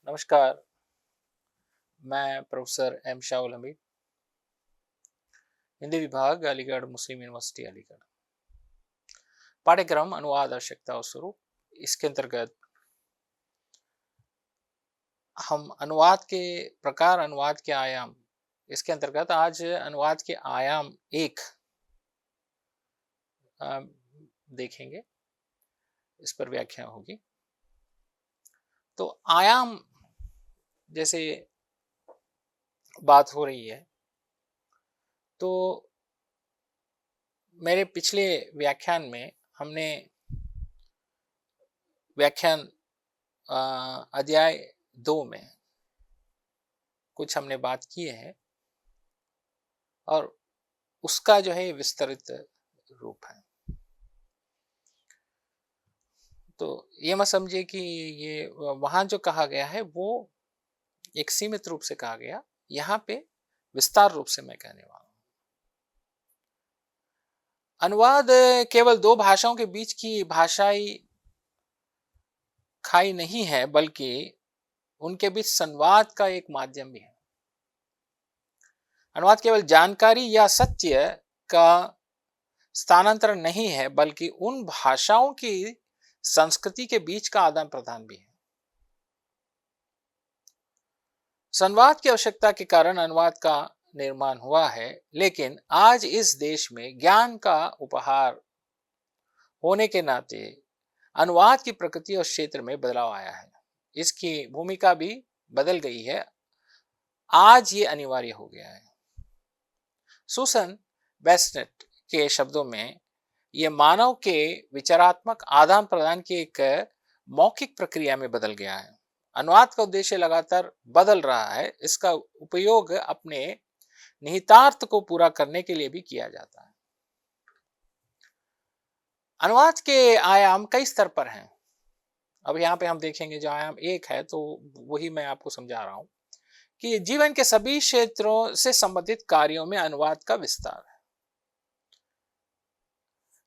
नमस्कार। मैं professor M Shahul Hamid, Hindi विभाग, अलीगढ़ मुस्लिम यूनिवर्सिटी अलीगढ़। पाठ्यक्रम अनुवाद, आवश्यकता और स्वरूप, इसके अंतर्गत हम अनुवाद के प्रकार, अनुवाद के आयाम, इसके अंतर्गत आज अनुवाद के आयाम एक देखेंगे। इस पर व्याख्या होगी। तो आयाम जैसे बात हो रही है, तो मेरे पिछले व्याख्यान में हमने व्याख्यान अध्याय 2 में कुछ हमने बात की है और उसका जो है विस्तृत रूप है। तो ये मत समझिए कि ये वहां जो कहा गया है वो एक सीमित रूप से कहा गया, यहाँ पे विस्तार रूप से मैं कहने वाला हूं। अनुवाद केवल दो भाषाओं के बीच की भाषाई खाई नहीं है, बल्कि उनके बीच संवाद का एक माध्यम भी है। अनुवाद केवल जानकारी या सत्य का स्थानांतरण नहीं है, बल्कि उन भाषाओं की संस्कृति के बीच का आदान प्रदान भी है। संवाद की आवश्यकता के कारण अनुवाद का निर्माण हुआ है, लेकिन आज इस देश में ज्ञान का उपहार होने के नाते अनुवाद की प्रकृति और क्षेत्र में बदलाव आया है। इसकी भूमिका भी बदल गई है। आज ये अनिवार्य हो गया है। सुसन बेस्नेट के शब्दों में यह मानव के विचारात्मक आदान प्रदान की एक मौखिक प्रक्रिया में बदल गया है। अनुवाद का उद्देश्य लगातार बदल रहा है। इसका उपयोग अपने निहितार्थ को पूरा करने के लिए भी किया जाता है। अनुवाद के आयाम कई स्तर पर हैं। अब यहाँ पे हम देखेंगे जो आयाम एक है, तो वही मैं आपको समझा रहा हूं कि जीवन के सभी क्षेत्रों से संबंधित कार्यों में अनुवाद का विस्तार है।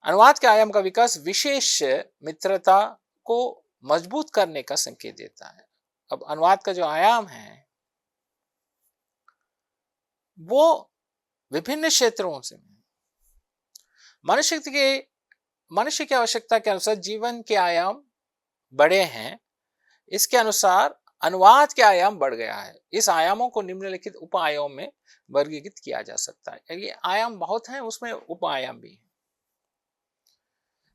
अनुवाद के आयाम का विकास विशेष मित्रता को मजबूत करने का संकेत देता है। अब अनुवाद का जो आयाम है वो विभिन्न क्षेत्रों से मनुष्य की आवश्यकता के अनुसार जीवन के आयाम बड़े हैं। इसके अनुसार अनुवाद के आयाम बढ़ गया है। इस आयामों को निम्नलिखित उप आयामों में वर्गीकृत किया जा सकता है। ये आयाम बहुत हैं, उसमें उप आयाम भी हैं।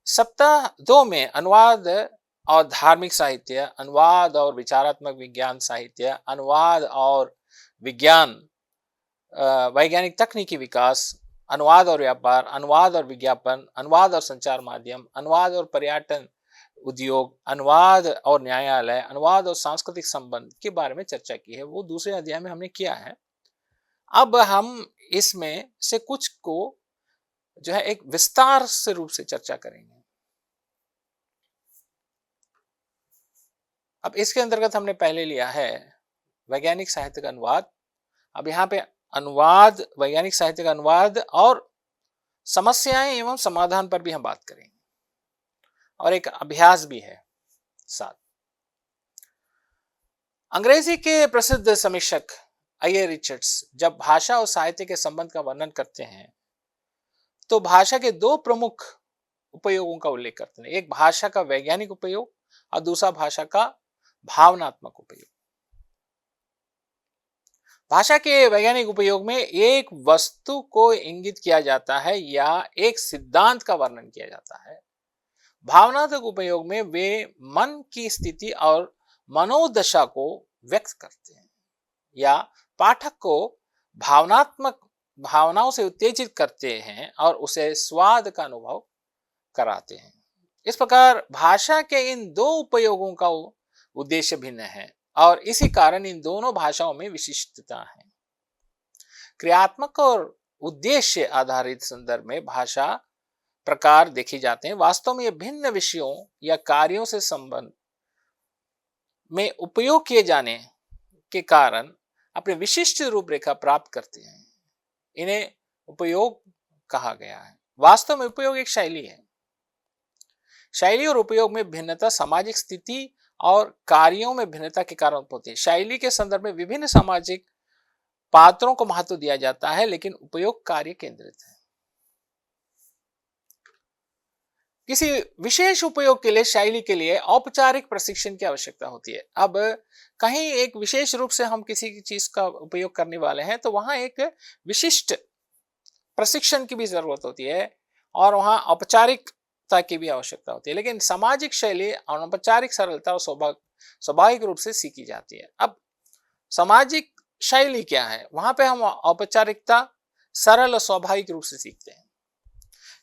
सप्ताह 2 में अनुवाद और धार्मिक साहित्य, अनुवाद और विचारात्मक विज्ञान साहित्य, अनुवाद और विज्ञान, वैज्ञानिक तकनीकी विकास, अनुवाद और व्यापार, अनुवाद और विज्ञापन, अनुवाद और संचार माध्यम, अनुवाद और पर्यटन उद्योग, अनुवाद और न्यायालय, अनुवाद और सांस्कृतिक संबंध के बारे में चर्चा की है। वो दूसरे अध्याय में हमने किया है। अब हम इसमें से कुछ को जो है एक विस्तार से रूप से चर्चा करेंगे। अब इसके अंतर्गत हमने पहले लिया है वैज्ञानिक साहित्य का अनुवाद। अब यहाँ पे अनुवाद, वैज्ञानिक साहित्य का अनुवाद और समस्याएं एवं समाधान पर भी हम बात करेंगे और एक अभ्यास भी है साथ। अंग्रेजी के प्रसिद्ध समीक्षक आई.ए. रिचर्ड्स जब भाषा और साहित्य के संबंध का वर्णन करते हैं तो भाषा के दो प्रमुख उपयोगों का उल्लेख करते हैं। एक भाषा का वैज्ञानिक उपयोग और दूसरा भाषा का भावनात्मक उपयोग। भाषा के वैज्ञानिक उपयोग में एक वस्तु को इंगित किया जाता है या एक सिद्धांत का वर्णन किया जाता है। भावनात्मक उपयोग में वे मन की स्थिति और मनोदशा को व्यक्त करते हैं या पाठक को भावनाओं से उत्तेजित करते हैं और उसे स्वाद का अनुभव कराते हैं। इस प्रकार भाषा के इन दो उपयोगों का उद्देश्य भिन्न है और इसी कारण इन दोनों भाषाओं में विशिष्टता है। क्रियात्मक और उद्देश्य आधारित संदर्भ में भाषा प्रकार देखे जाते हैं। वास्तव में ये भिन्न विषयों या कार्यों से संबंध में उपयोग किए जाने के कारण अपने विशिष्ट रूपरेखा प्राप्त करते हैं। इन्हें उपयोग कहा गया है। वास्तव में उपयोग एक शैली है। शैली और उपयोग में भिन्नता सामाजिक स्थिति और कार्यों में भिन्नता के कारण उत्पन्न होती है। शैली के संदर्भ में विभिन्न सामाजिक पात्रों को महत्व दिया जाता है, लेकिन उपयोग कार्य केंद्रित है। किसी विशेष उपयोग के लिए शैली के लिए औपचारिक प्रशिक्षण की आवश्यकता होती है। अब कहीं एक विशेष रूप से हम किसी की चीज का उपयोग करने वाले हैं तो वहां एक विशिष्ट प्रशिक्षण की भी जरूरत होती है और वहां औपचारिकता की भी आवश्यकता होती है। लेकिन सामाजिक शैली अनौपचारिक सरलता और स्वाभाविक रूप से सीखी जाती है। अब सामाजिक शैली क्या है? वहां पे हम औपचारिकता सरल और स्वाभाविक रूप से सीखते हैं।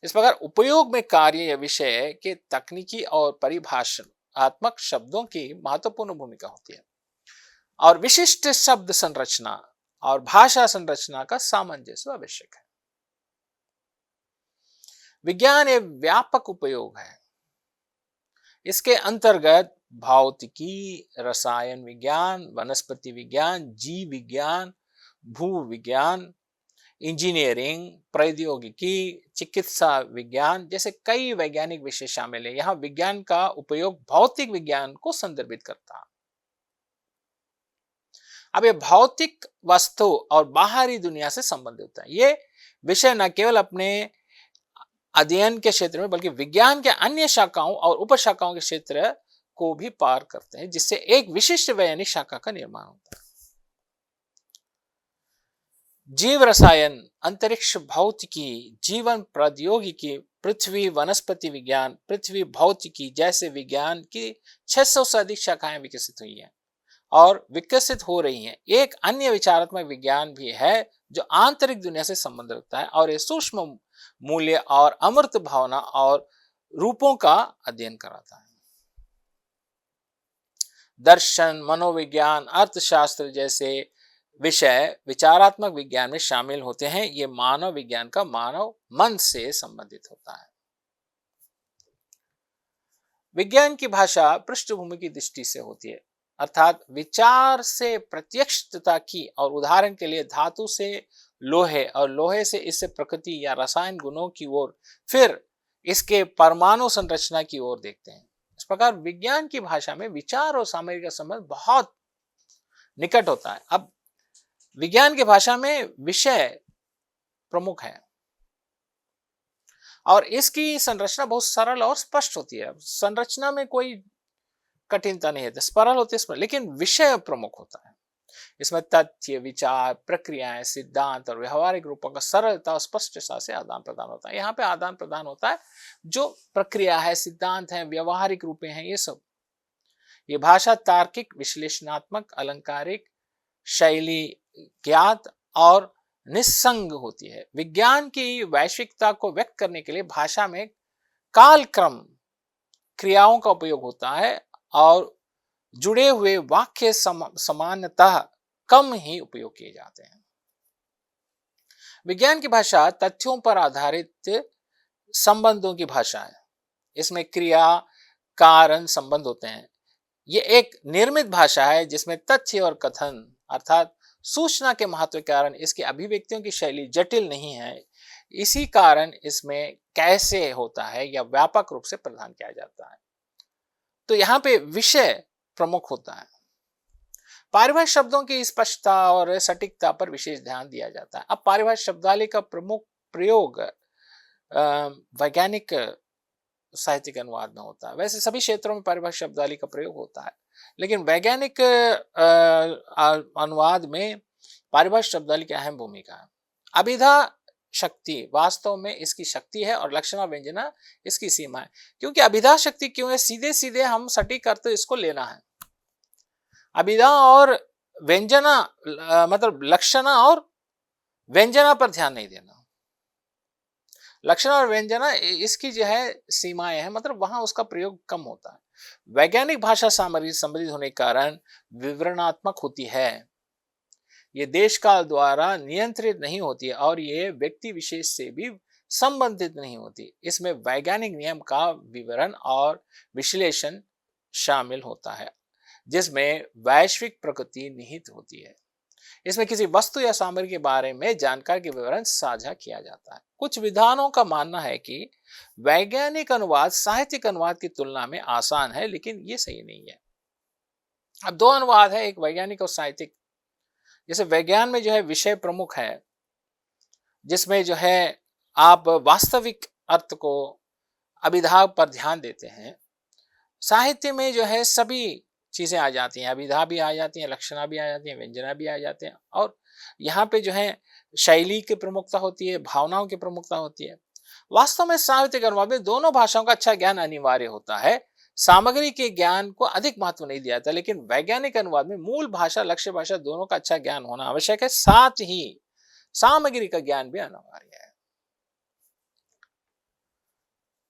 इस प्रकार उपयोग में कार्य या विषय के तकनीकी और परिभाषात्मक शब्दों की महत्वपूर्ण भूमिका होती है और विशिष्ट शब्द संरचना और भाषा संरचना का सामंजस्य आवश्यक है। विज्ञान एक व्यापक उपयोग है। इसके अंतर्गत भौतिकी, रसायन विज्ञान, वनस्पति विज्ञान, जीव विज्ञान, भू विज्ञान, इंजीनियरिंग, प्रौद्योगिकी, चिकित्सा विज्ञान जैसे कई वैज्ञानिक विषय शामिल है। यहाँ विज्ञान का उपयोग भौतिक विज्ञान को संदर्भित करता है। अब ये भौतिक वस्तु और बाहरी दुनिया से संबंधित होता है। ये विषय न केवल अपने अध्ययन के क्षेत्र में बल्कि विज्ञान के अन्य शाखाओं और उपशाखाओं के क्षेत्र को भी पार करते हैं, जिससे एक विशिष्ट वैज्ञानिक शाखा का निर्माण होता है। जीव रसायन, अंतरिक्ष भौतिकी, जीवन प्रौद्योगिकी, पृथ्वी वनस्पति विज्ञान, पृथ्वी भौतिकी जैसे विज्ञान की 600 से अधिक शाखाएं विकसित हुई हैं और विकसित हो रही हैं। एक अन्य विचारात्मक विज्ञान भी है जो आंतरिक दुनिया से संबंध रखता है और ये सूक्ष्म मूल्य और अमूर्त भावना और रूपों का अध्ययन कराता है। दर्शन, मनोविज्ञान, अर्थशास्त्र जैसे विषय विचारात्मक विज्ञान में शामिल होते हैं। ये मानव विज्ञान का मानव मन से संबंधित होता है। विज्ञान की भाषा पृष्ठभूमि की दृष्टि से होती है, अर्थात विचार से प्रत्यक्षता की, और उदाहरण के लिए धातु से लोहे और लोहे से इससे प्रकृति या रसायन गुणों की ओर, फिर इसके परमाणु संरचना की ओर देखते हैं। इस प्रकार विज्ञान की भाषा में विचार और सामग्री का संबंध बहुत निकट होता है। अब विज्ञान की भाषा में विषय प्रमुख है और इसकी संरचना बहुत सरल और स्पष्ट होती है। संरचना में कोई कठिनता नहीं है, सरल होती है, लेकिन विषय प्रमुख होता है। इसमें तथ्य, विचार, प्रक्रियाएं, सिद्धांत और व्यवहारिक रूपों का सरलता और स्पष्टता से आदान प्रदान होता है। यहाँ पे आदान प्रदान होता है जो प्रक्रिया है, सिद्धांत है, व्यवहारिक रूपे हैं, ये सब। ये भाषा तार्किक, विश्लेषणात्मक, अलंकारिक, शैली ज्ञात और निस्संग होती है। विज्ञान की वैश्विकता को व्यक्त करने के लिए भाषा में कालक्रम क्रियाओं का उपयोग होता है और जुड़े हुए वाक्य सामान्यतः कम ही उपयोग किए जाते हैं। विज्ञान की भाषा तथ्यों पर आधारित संबंधों की भाषा है। इसमें क्रिया कारण संबंध होते हैं। ये एक निर्मित भाषा है जिसमें तथ्य और कथन अर्थात सूचना के महत्व के कारण इसकी अभिव्यक्तियों की शैली जटिल नहीं है। इसी कारण इसमें कैसे होता है या व्यापक रूप से प्रदान किया जाता है। तो यहाँ पे विषय प्रमुख होता है। पारिभाषिक शब्दों की स्पष्टता और सटीकता पर विशेष ध्यान दिया जाता है। अब पारिभाषिक शब्दावली का प्रमुख प्रयोग वैज्ञानिक साहित्यिक अनुवाद में होता है। वैसे सभी क्षेत्रों में पारिभाषिक शब्दावली का प्रयोग होता है, लेकिन वैज्ञानिक अनुवाद में पारिभाषिक शब्दावली की अहम भूमिका है। अभिधा शक्ति वास्तव में इसकी शक्ति है और लक्षणा व्यंजना इसकी सीमा है। क्योंकि अभिधा शक्ति क्यों है? सीधे सीधे हम सटीक अर्थ इसको लेना है। अभिधा और व्यंजना मतलब लक्षणा और व्यंजना पर ध्यान नहीं देना। लक्षणा और व्यंजना इसकी जो है सीमाएं हैं, मतलब वहां उसका प्रयोग कम होता है। वैज्ञानिक भाषा सामग्री संबंधित होने के कारण विवरणात्मक होती है। ये देश काल द्वारा नियंत्रित नहीं होती है और ये व्यक्ति विशेष से भी संबंधित नहीं होती। इसमें वैज्ञानिक नियम का विवरण और विश्लेषण शामिल होता है जिसमें वैश्विक प्रकृति निहित होती है। इसमें किसी वस्तु या सामग्री के बारे में जानकारी के विवरण साझा किया जाता है। कुछ विद्वानों का मानना है कि वैज्ञानिक अनुवाद साहित्यिक अनुवाद की तुलना में आसान है, लेकिन ये सही नहीं है। अब दो अनुवाद है, एक वैज्ञानिक और साहित्यिक। जैसे विज्ञान में जो है विषय प्रमुख है, जिसमें जो है आप वास्तविक अर्थ को अभिधा पर ध्यान देते हैं। साहित्य में जो है सभी चीजें आ जाती हैं, अभिधा भी आ जाती हैं, लक्षणा भी आ जाती हैं, व्यंजना भी आ जाते हैं, और यहाँ पे जो है शैली की प्रमुखता होती है, भावनाओं की प्रमुखता होती है। वास्तव में साहित्यिक अनुवाद में दोनों भाषाओं का अच्छा ज्ञान अनिवार्य होता है। सामग्री के ज्ञान को अधिक महत्व नहीं दिया जाता, लेकिन वैज्ञानिक अनुवाद में मूल भाषा, लक्ष्य भाषा दोनों का अच्छा ज्ञान होना आवश्यक है, साथ ही सामग्री का ज्ञान भी अनिवार्य है।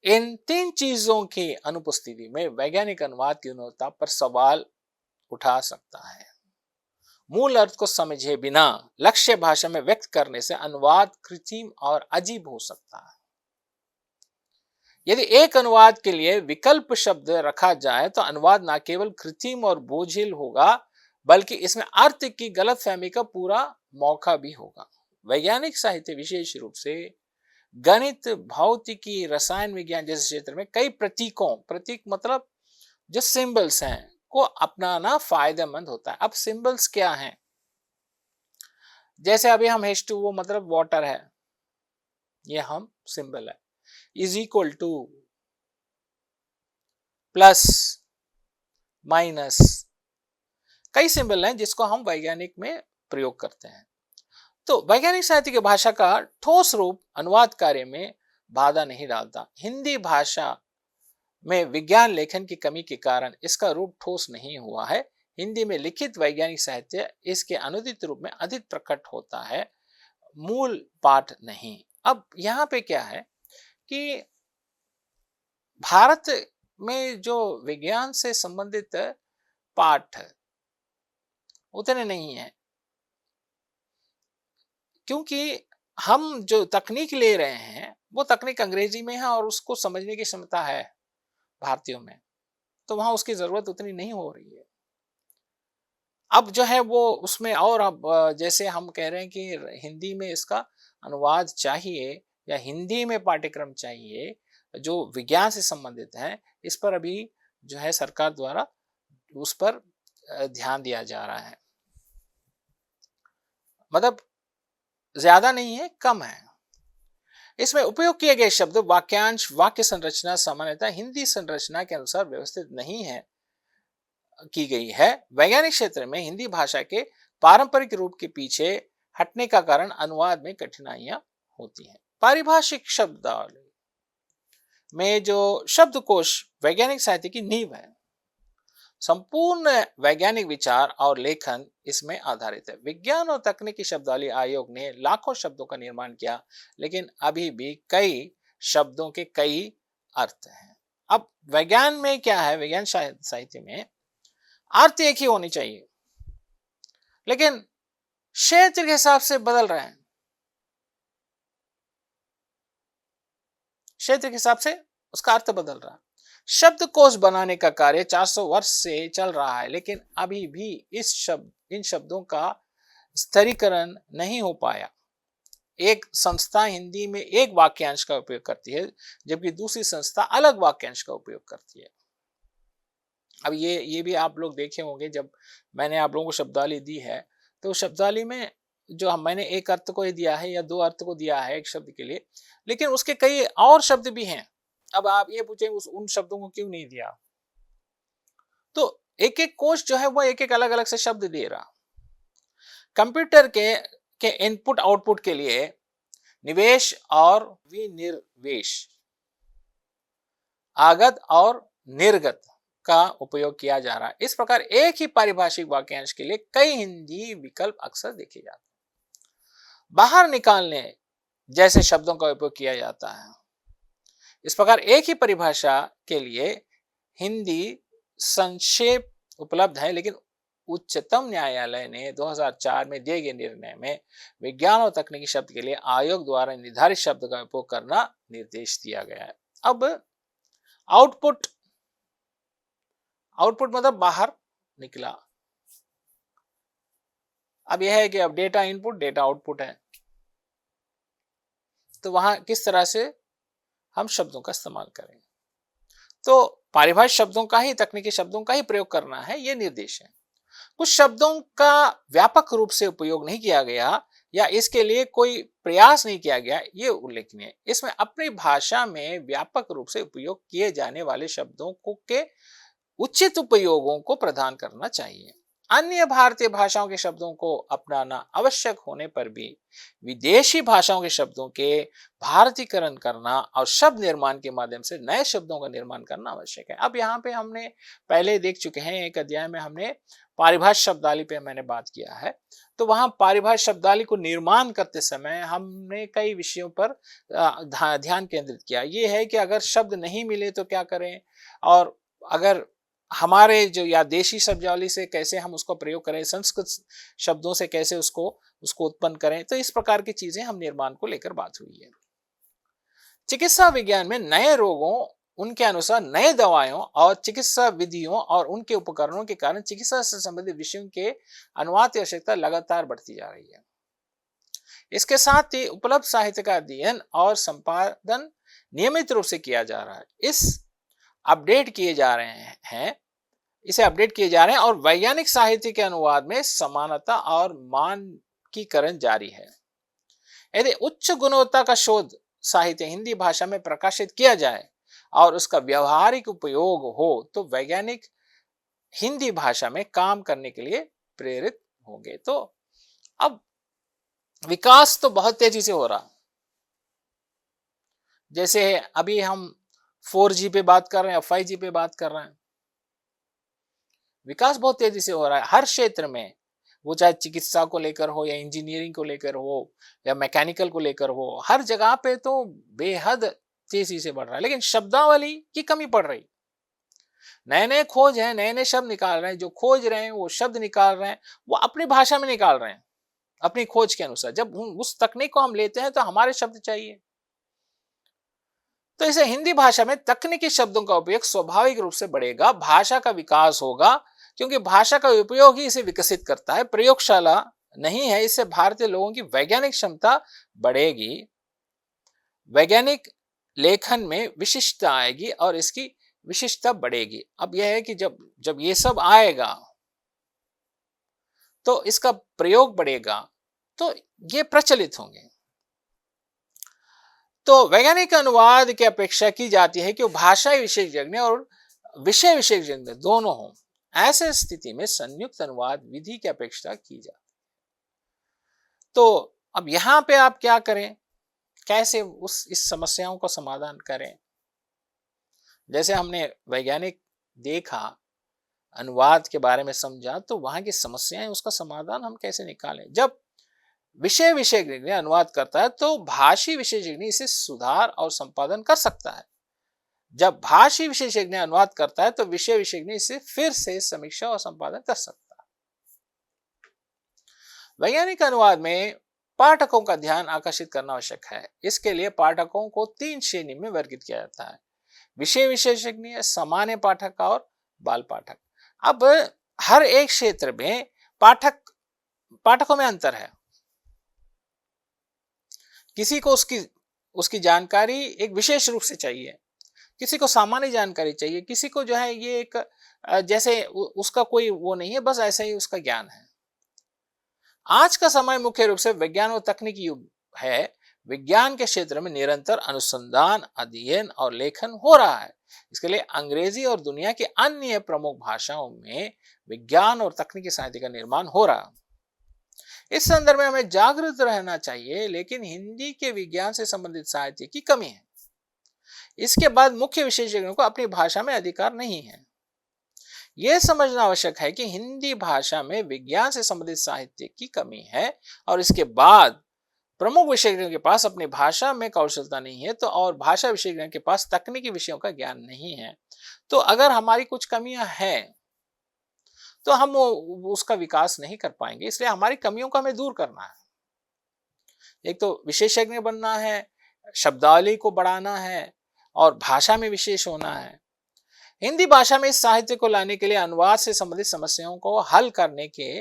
इन तीन चीजों की अनुपस्थिति में वैज्ञानिक अनुवाद की गुणवत्ता पर सवाल उठा सकता है। मूल अर्थ को समझे बिना लक्ष्य भाषा में व्यक्त करने से अनुवाद कृत्रिम और अजीब हो सकता है। यदि एक अनुवाद के लिए विकल्प शब्द रखा जाए तो अनुवाद न केवल कृत्रिम और बोझिल होगा, बल्कि इसमें अर्थ की गलतफहमी का पूरा मौका भी होगा। वैज्ञानिक साहित्य विशेष रूप से गणित, भौतिकी, रसायन विज्ञान जैसे क्षेत्र में कई प्रतीक मतलब जो सिंबल्स हैं को अपनाना फायदेमंद होता है। अब सिंबल्स क्या हैं? जैसे अभी हम H2O मतलब वाटर है, ये हम सिंबल है, is equal to, plus, minus, कई सिंबल हैं जिसको हम वैज्ञानिक में प्रयोग करते हैं। तो वैज्ञानिक साहित्य की भाषा का ठोस रूप अनुवाद कार्य में बाधा नहीं डालता। हिंदी भाषा में विज्ञान लेखन की कमी के कारण इसका रूप ठोस नहीं हुआ है। हिंदी में लिखित वैज्ञानिक साहित्य इसके अनुदित रूप में अधिक प्रकट होता है, मूल पाठ नहीं। अब यहाँ पे क्या है कि भारत में जो विज्ञान से संबंधित पाठ उतने नहीं है, क्योंकि हम जो तकनीक ले रहे हैं वो तकनीक अंग्रेजी में है और उसको समझने की क्षमता है भारतीयों में, तो वहां उसकी जरूरत उतनी नहीं हो रही है। अब जो है वो उसमें, और अब जैसे हम कह रहे हैं कि हिंदी में इसका अनुवाद चाहिए या हिंदी में पाठ्यक्रम चाहिए जो विज्ञान से संबंधित है, इस पर अभी जो है सरकार द्वारा उस पर ध्यान दिया जा रहा है। मतलब ज्यादा नहीं है, कम है। इसमें उपयोग किए गए शब्द, वाक्यांश, वाक्य संरचना सामान्यतः हिंदी संरचना के अनुसार व्यवस्थित नहीं है की गई है। वैज्ञानिक क्षेत्र में हिंदी भाषा के पारंपरिक रूप के पीछे हटने का कारण अनुवाद में कठिनाइयां होती हैं। पारिभाषिक शब्दावली में जो शब्दकोश वैज्ञानिक साहित्य की नींव है, संपूर्ण वैज्ञानिक विचार और लेखन इसमें आधारित है। विज्ञान और तकनीकी शब्दावली आयोग ने लाखों शब्दों का निर्माण किया, लेकिन अभी भी कई शब्दों के कई अर्थ हैं। अब विज्ञान में क्या है, विज्ञान साहित्य में अर्थ एक ही होनी चाहिए, लेकिन क्षेत्र के हिसाब से बदल रहे हैं। क्षेत्र के हिसाब से उसका अर्थ बदल रहा है। शब्दकोश बनाने का कार्य 400 वर्ष से चल रहा है, लेकिन अभी भी इन शब्दों का स्तरीकरण नहीं हो पाया। एक संस्था हिंदी में एक वाक्यांश का उपयोग करती है, जबकि दूसरी संस्था अलग वाक्यांश का उपयोग करती है। अब ये भी आप लोग देखे होंगे, जब मैंने आप लोगों को शब्दावली दी है, तो शब्दावली में जो मैंने एक अर्थ को ही दिया है या दो अर्थ को दिया है एक शब्द के लिए, लेकिन उसके कई और शब्द भी हैं। अब आप ये पूछें उन शब्दों को क्यों नहीं दिया, तो एक एक कोश जो है वो एक एक अलग अलग से शब्द दे रहा। कंप्यूटर के इनपुट आउटपुट के लिए निवेश और विनिर्वेश, आगत और निर्गत का उपयोग किया जा रहा है। इस प्रकार एक ही पारिभाषिक वाक्यांश के लिए कई हिंदी विकल्प अक्सर देखे जाते हैं। बाहर निकालने जैसे शब्दों का उपयोग किया जाता है। इस प्रकार एक ही परिभाषा के लिए हिंदी संक्षेप उपलब्ध है, लेकिन उच्चतम न्यायालय ने 2004 में दिए गए निर्णय में विज्ञान और तकनीकी शब्द के लिए आयोग द्वारा निर्धारित शब्द का उपयोग करना निर्देश दिया गया है। अब आउटपुट मतलब बाहर निकला। अब यह है कि अब डेटा इनपुट डेटा आउटपुट है, तो वहां किस तरह से हम शब्दों का इस्तेमाल करें। तो पारिभाषिक शब्दों का ही, तकनीकी शब्दों का ही प्रयोग करना है, यह निर्देश है। कुछ शब्दों का व्यापक रूप से उपयोग नहीं किया गया या इसके लिए कोई प्रयास नहीं किया गया, ये उल्लेखनीय है। इसमें अपनी भाषा में व्यापक रूप से उपयोग किए जाने वाले शब्दों को के उचित उपयोगों को प्रदान करना चाहिए। अन्य भारतीय भाषाओं के शब्दों को अपनाना आवश्यक होने पर भी विदेशी भाषाओं के शब्दों के भारतीकरण करना और शब्द निर्माण के माध्यम से नए शब्दों का निर्माण करना आवश्यक है। अब यहाँ पे हमने पहले देख चुके हैं, एक अध्याय में हमने पारिभाषिक शब्दावली पे मैंने बात किया है। तो वहां पारिभाषिक शब्दावली को निर्माण करते समय हमने कई विषयों पर ध्यान केंद्रित किया। ये है कि अगर शब्द नहीं मिले तो क्या करें, और अगर हमारे जो या देशी शब्दावली से कैसे हम उसको प्रयोग करें, संस्कृत शब्दों से कैसे उसको उसको उत्पन्न करें। तो इस प्रकार की चीजें हम निर्माण को लेकर बात हुई है। चिकित्सा विज्ञान में नए रोगों, उनके अनुसार नए दवाओं और चिकित्सा विधियों और उनके उपकरणों के कारण चिकित्सा से संबंधित विषयों के अनुवाद की आवश्यकता लगातार बढ़ती जा रही है। इसके साथ ही उपलब्ध साहित्य का अध्ययन और संपादन नियमित रूप से किया जा रहा है। इसे अपडेट किए जा रहे हैं और वैज्ञानिक साहित्य के अनुवाद में समानता और मानकीकरण जारी है। यदि उच्च गुणवत्ता का शोध साहित्य हिंदी भाषा में प्रकाशित किया जाए और उसका व्यवहारिक उपयोग हो तो वैज्ञानिक हिंदी भाषा में काम करने के लिए प्रेरित होंगे। तो अब विकास तो बहुत तेजी से हो रहा, जैसे अभी हम 4G पे बात कर रहे हैं, 5G पे बात कर रहे हैं। विकास बहुत तेजी से हो रहा है हर क्षेत्र में, वो चाहे चिकित्सा को लेकर हो या इंजीनियरिंग को लेकर हो या मैकेनिकल को लेकर हो, हर जगह पे तो बेहद तेजी से बढ़ रहा है। लेकिन शब्दावली की कमी पड़ रही, नए नए खोज हैं, नए नए शब्द निकाल रहे हैं, जो खोज रहे हैं वो शब्द निकाल रहे हैं, वो अपनी भाषा में निकाल रहे हैं अपनी खोज के अनुसार। जब उस तकनीक को हम लेते हैं तो हमारे शब्द चाहिए। तो इसे हिंदी भाषा में तकनीकी शब्दों का उपयोग स्वाभाविक रूप से बढ़ेगा, भाषा का विकास होगा, क्योंकि भाषा का उपयोग ही इसे विकसित करता है। प्रयोगशाला नहीं है, इससे भारतीय लोगों की वैज्ञानिक क्षमता बढ़ेगी, वैज्ञानिक लेखन में विशिष्टता आएगी और इसकी विशिष्टता बढ़ेगी। अब यह है कि जब ये सब आएगा तो इसका प्रयोग बढ़ेगा, तो ये प्रचलित होंगे। तो वैज्ञानिक अनुवाद की अपेक्षा की जाती है कि वो भाषा विशेषज्ञ और विषय विशेषज्ञ दोनों हों। ऐसे स्थिति में संयुक्त अनुवाद विधि की अपेक्षा की जाती है। तो अब यहां पे आप क्या करें, कैसे इस समस्याओं का समाधान करें। जैसे हमने वैज्ञानिक देखा, अनुवाद के बारे में समझा, तो वहां की समस्याएं, उसका समाधान हम कैसे निकालें। जब विषय विशेषज्ञ अनुवाद करता है तो भाषी विशेषज्ञ इसे सुधार और संपादन कर सकता है। जब भाषी विशेषज्ञ अनुवाद करता है तो विषय विशेषज्ञ इसे फिर से समीक्षा और संपादन कर सकता है। वैज्ञानिक अनुवाद में पाठकों का ध्यान आकर्षित करना आवश्यक है। इसके लिए पाठकों को 3 श्रेणी में वर्गीकृत किया जाता है: विषय विशेषज्ञ, सामान्य पाठक और बाल पाठक। अब हर एक क्षेत्र में पाठकों में अंतर है। किसी को उसकी जानकारी एक विशेष रूप से चाहिए, किसी को सामान्य जानकारी चाहिए, किसी को जो है ये एक जैसे उसका कोई वो नहीं है, बस ऐसा ही उसका ज्ञान है। आज का समय मुख्य रूप से विज्ञान और तकनीकी युग है। विज्ञान के क्षेत्र में निरंतर अनुसंधान, अध्ययन और लेखन हो रहा है। इसके लिए अंग्रेजी और दुनिया की अन्य प्रमुख भाषाओं में विज्ञान और तकनीकी साहित्य का निर्माण हो रहा है। इस संदर्भ में हमें जागरूक रहना चाहिए, लेकिन हिंदी के विज्ञान से संबंधित साहित्य की कमी है। इसके बाद मुख्य विशेषज्ञों को अपनी भाषा में अधिकार नहीं है। यह समझना आवश्यक है कि हिंदी भाषा में विज्ञान से संबंधित साहित्य की कमी है और इसके बाद प्रमुख विशेषज्ञों के पास अपनी भाषा में कौशलता नहीं है, तो और भाषा विशेषज्ञों के पास तकनीकी विषयों का ज्ञान नहीं है। तो अगर हमारी कुछ कमियां हैं तो हम उसका विकास नहीं कर पाएंगे। इसलिए हमारी कमियों को हमें दूर करना है। एक तो विशेषज्ञ बनना है, शब्दावली को बढ़ाना है और भाषा में विशेष होना है। हिंदी भाषा में इस साहित्य को लाने के लिए अनुवाद से संबंधित समस्याओं को हल करने के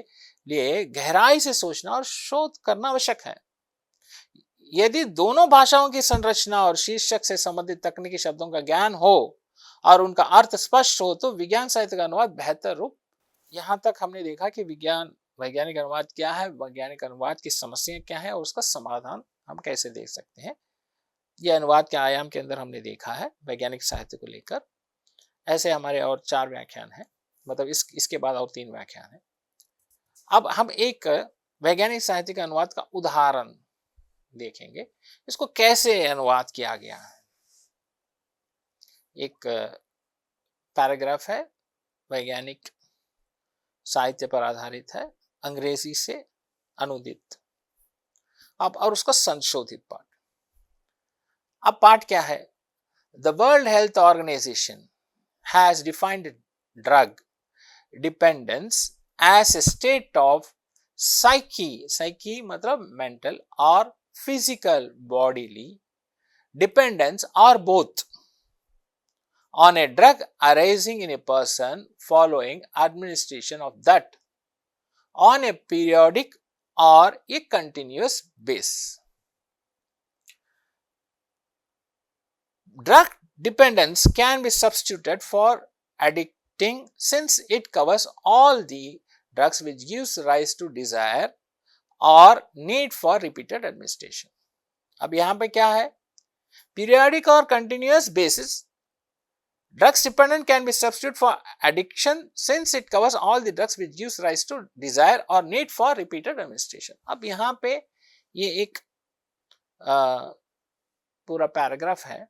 लिए गहराई से सोचना और शोध करना आवश्यक है। यदि दोनों भाषाओं की संरचना और शीर्षक से संबंधित तकनीकी शब्दों का ज्ञान हो और उनका अर्थ स्पष्ट हो तो विज्ञान साहित्य का अनुवाद बेहतर रूप यहाँ तक हमने देखा कि वैज्ञानिक अनुवाद क्या है, वैज्ञानिक अनुवाद की समस्या क्या है और उसका समाधान हम कैसे दे सकते हैं। ये अनुवाद के आयाम के अंदर हमने देखा है वैज्ञानिक साहित्य को लेकर। ऐसे हमारे और 4 व्याख्यान हैं, मतलब इसके बाद और 3 व्याख्यान हैं। अब हम एक वैज्ञानिक साहित्य के अनुवाद का उदाहरण देखेंगे, इसको कैसे अनुवाद किया गया है। एक पैराग्राफ है, वैज्ञानिक साहित्य पर आधारित है, अंग्रेजी से अनुदित। अब और उसका संशोधित पाठ। अब पाठ क्या है? The world health organization has defined drug dependence as a state of psyche मतलब मेंटल और फिजिकल बॉडीली डिपेंडेंस और both on a drug arising in a person following administration of that on a periodic or a continuous basis. Drug dependence can be substituted for addicting since it covers all the drugs which gives rise to desire or need for repeated administration. अब यहाँ पे क्या है? Periodic or continuous basis. Drugs dependent can be substituted for addiction since it covers all the drugs which gives rise to desire or need for repeated administration. अब यहाँ पे ये एक पूरा पैराग्राफ है,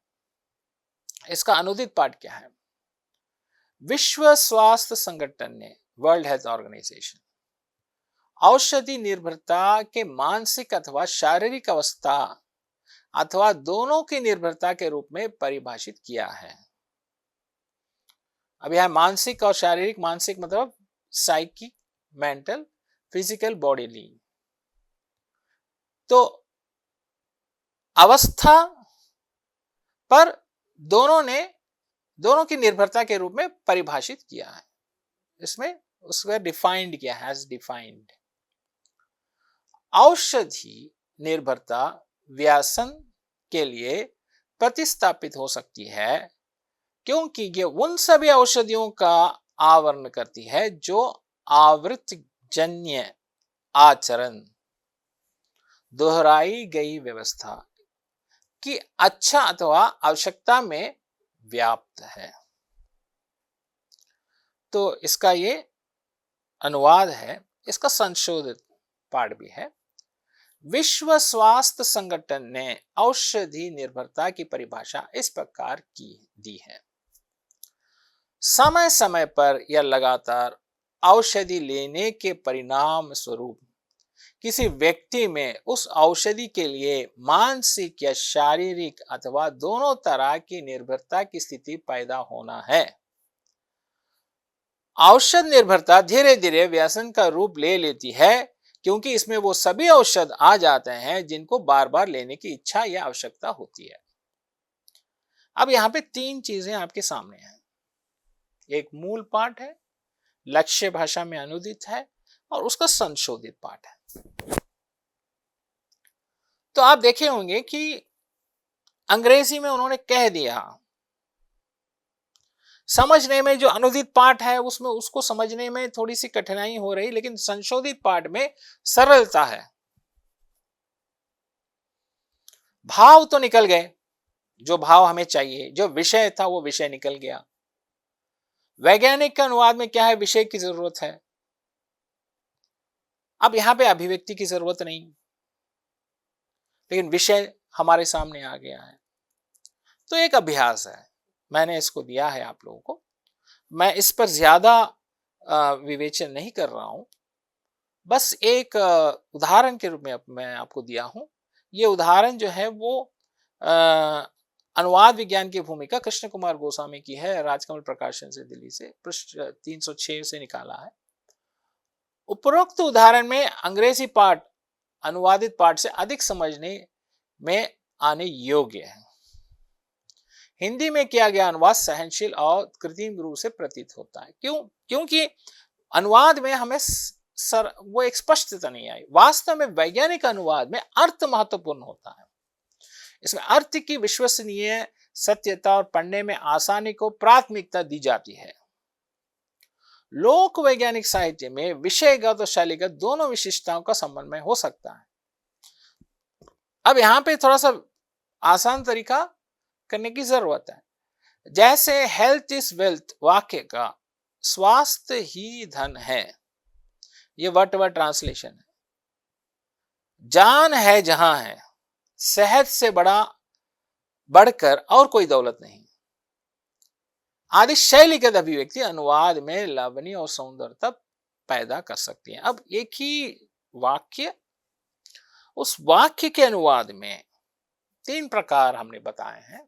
इसका अनुदित पाठ क्या है? विश्व स्वास्थ्य संगठन ने, वर्ल्ड हेल्थ ऑर्गेनाइजेशन, औषधि निर्भरता के मानसिक अथवा शारीरिक अवस्था अथवा दोनों की निर्भरता के रूप में परिभाषित किया है। अब यह मानसिक और शारीरिक, मानसिक मतलब साइकी, मेंटल, फिजिकल, बॉडीली। तो अवस्था पर दोनों की निर्भरता के रूप में परिभाषित किया है। इसमें उसको डिफाइंड किया है, एज डिफाइंड। औषधि निर्भरता व्यसन के लिए प्रतिस्थापित हो सकती है क्योंकि ये उन सभी औषधियों का आवरण करती है जो आवृत्तिजन्य आचरण, दोहराई गई व्यवस्था की अच्छा अथवा आवश्यकता में व्याप्त है। तो इसका ये अनुवाद है, इसका संशोधित पाठ भी है। विश्व स्वास्थ्य संगठन ने औषधि निर्भरता की परिभाषा इस प्रकार की दी है: समय समय पर या लगातार औषधि लेने के परिणाम स्वरूप किसी व्यक्ति में उस औषधि के लिए मानसिक या शारीरिक अथवा दोनों तरह की निर्भरता की स्थिति पैदा होना है। औषध निर्भरता धीरे धीरे व्यसन का रूप ले लेती है क्योंकि इसमें वो सभी औषध आ जाते हैं जिनको बार बार लेने की इच्छा या आवश्यकता होती है। अब यहाँ पे 3 चीजें आपके सामने हैं। एक मूल पाठ है, लक्ष्य भाषा में अनुदित है और उसका संशोधित पाठ है। तो आप देखे होंगे कि अंग्रेजी में उन्होंने कह दिया, समझने में जो अनुदित पाठ है उसमें उसको समझने में थोड़ी सी कठिनाई हो रही, लेकिन संशोधित पाठ में सरलता है। भाव तो निकल गए, जो भाव हमें चाहिए, जो विषय था वो विषय निकल गया। वैज्ञानिक के अनुवाद में क्या है? विषय की जरूरत है। अब यहां पे अभिव्यक्ति की जरूरत नहीं, लेकिन विषय हमारे सामने आ गया है। तो एक अभ्यास है, मैंने इसको दिया है आप लोगों को। मैं इस पर ज्यादा विवेचन नहीं कर रहा हूं, बस एक उदाहरण के रूप में मैं आपको दिया हूं। ये उदाहरण जो है वो अनुवाद विज्ञान की भूमिका कृष्ण कुमार गोस्वामी की है, राजकमल प्रकाशन से, दिल्ली से, पृष्ठ 306 से निकाला है। उपरोक्त उदाहरण में अंग्रेजी पाठ अनुवादित पाठ से अधिक समझने में आने योग्य है। हिंदी में किया गया अनुवाद सहनशील और कृत्रिम रूप से प्रतीत होता है। क्यों? क्योंकि अनुवाद में हमें वो एक स्पष्टता नहीं आई। वास्तव में वैज्ञानिक अनुवाद में अर्थ महत्वपूर्ण होता है। इसमें अर्थ की विश्वसनीय सत्यता और पढ़ने में आसानी को प्राथमिकता दी जाती है। लोक वैज्ञानिक साहित्य में विषयगत और शैलीगत दोनों विशिष्टताओं का समन्वय हो सकता है। अब यहां पे थोड़ा सा आसान तरीका करने की जरूरत है। जैसे हेल्थ इज वेल्थ वाक्य का स्वास्थ्य ही धन है, ये वर्ड टू वर्ड ट्रांसलेशन है। जान है जहां है, सेहत से बढ़कर और कोई दौलत नहीं आदि शैलीगत अभिव्यक्ति अनुवाद में लावण्य और सौंदर्यता पैदा कर सकती है। अब एक ही वाक्य, उस वाक्य के अनुवाद में 3 प्रकार हमने बताए हैं।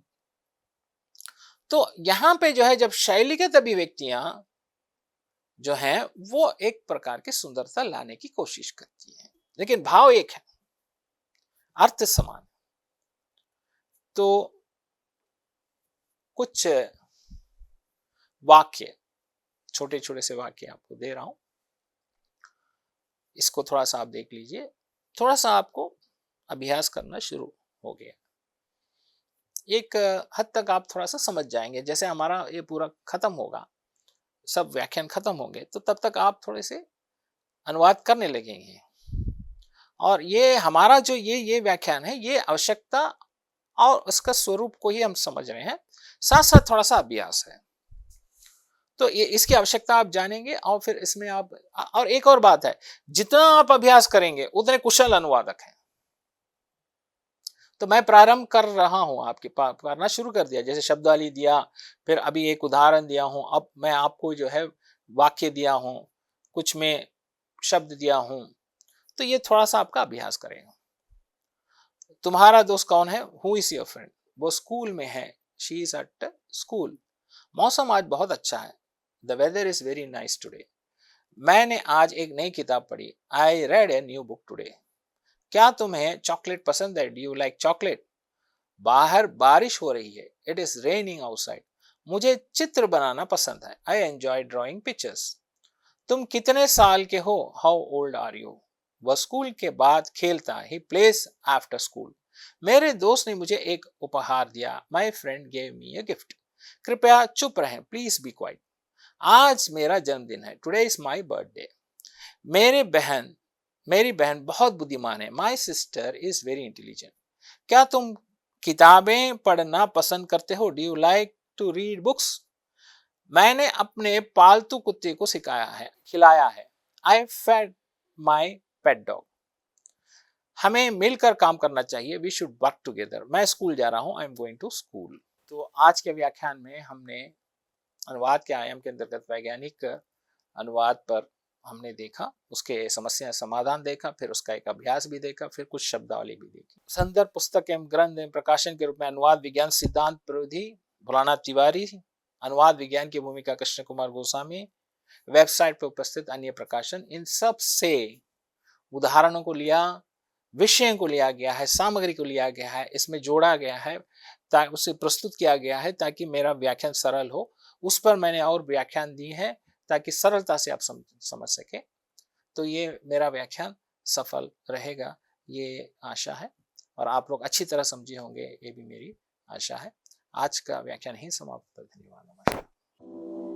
तो यहां पे जो है, जब शैलीगत अभिव्यक्तियां जो हैं वो एक प्रकार की सुंदरता लाने की कोशिश करती हैं, लेकिन भाव एक है, अर्थ समान। तो कुछ वाक्य, छोटे छोटे से वाक्य आपको दे रहा हूं, इसको थोड़ा सा आप देख लीजिए। थोड़ा सा आपको अभ्यास करना शुरू हो गया, एक हद तक आप थोड़ा सा समझ जाएंगे। जैसे हमारा ये पूरा खत्म होगा, सब व्याख्यान खत्म होंगे, तो तब तक आप थोड़े से अनुवाद करने लगेंगे। और ये हमारा जो ये व्याख्यान है, ये आवश्यकता और उसका स्वरूप को ही हम समझ रहे हैं, साथ साथ थोड़ा सा अभ्यास है। तो ये इसकी आवश्यकता आप जानेंगे, और फिर इसमें आप, और एक और बात है, जितना आप अभ्यास करेंगे उतने कुशल अनुवादक हैं। तो मैं प्रारंभ कर रहा हूं, आपके पास करना शुरू कर दिया। जैसे शब्दावली दिया, फिर अभी एक उदाहरण दिया हूं, अब मैं आपको जो है वाक्य दिया हूं, कुछ में शब्द दिया हूं। तो ये थोड़ा सा आपका अभ्यास करेगा। तुम्हारा दोस्त कौन है? Who is your friend? वो स्कूल में है, शी इज एट स्कूल। मौसम आज बहुत अच्छा है, the weather is very nice today. मैंने आज एक नई किताब पढ़ी, I read a new book today. क्या तुम्हें चॉकलेट पसंद है? Do you like chocolate? बाहर बारिश हो रही है, इट इज रेनिंग आउटसाइड। मुझे चित्र बनाना पसंद है, आई एंजॉय ड्रॉइंग पिक्चर्स। तुम कितने साल के हो? How old are you? वह स्कूल के बाद खेलता, ही प्लेस आफ्टर स्कूल। मेरे दोस्त ने मुझे एक उपहार दिया, my friend gave me a gift. कृपया चुप रहें, प्लीज बी क्वाइट। आज मेरा जन्मदिन है, टुडे इज माई बर्थडे। मेरी बहन बहुत बुद्धिमान है, my sister is very intelligent. क्या तुम किताबें पढ़ना पसंद करते हो? Do you like to read books? मैंने अपने पालतू कुत्ते को खिलाया है, आई फेड माई पेट डॉग। हमें मिलकर काम करना चाहिए, वी शुड वर्क टुगेदर। मैं स्कूल जा रहा हूं, I am going to school. तो आज के व्याख्यान में हमने अनुवाद के आयाम के अंतर्गत वैज्ञानिक अनुवाद पर हमने देखा, उसके समस्या समाधान देखा, फिर उसका एक अभ्यास भी देखा, फिर कुछ शब्दावली भी देखी। संदर्भ पुस्तक एवं ग्रंथ एवं प्रकाशन के रूप में अनुवाद विज्ञान सिद्धांत प्रविधि भोलानाथ तिवारी, अनुवाद विज्ञान की भूमिका कृष्ण कुमार गोस्वामी, वेबसाइट पर उपस्थित अन्य प्रकाशन, इन सब से उदाहरणों को लिया, विषयों को लिया गया है, सामग्री को लिया गया है, इसमें जोड़ा गया है, उसे प्रस्तुत किया गया है ताकि मेरा व्याख्यान सरल हो। उस पर मैंने और व्याख्यान दी है ताकि सरलता से आप समझ सके। तो ये मेरा व्याख्यान सफल रहेगा, ये आशा है, और आप लोग अच्छी तरह समझे होंगे, ये भी मेरी आशा है। आज का व्याख्यान ही समाप्त। धन्यवाद, नमस्कार।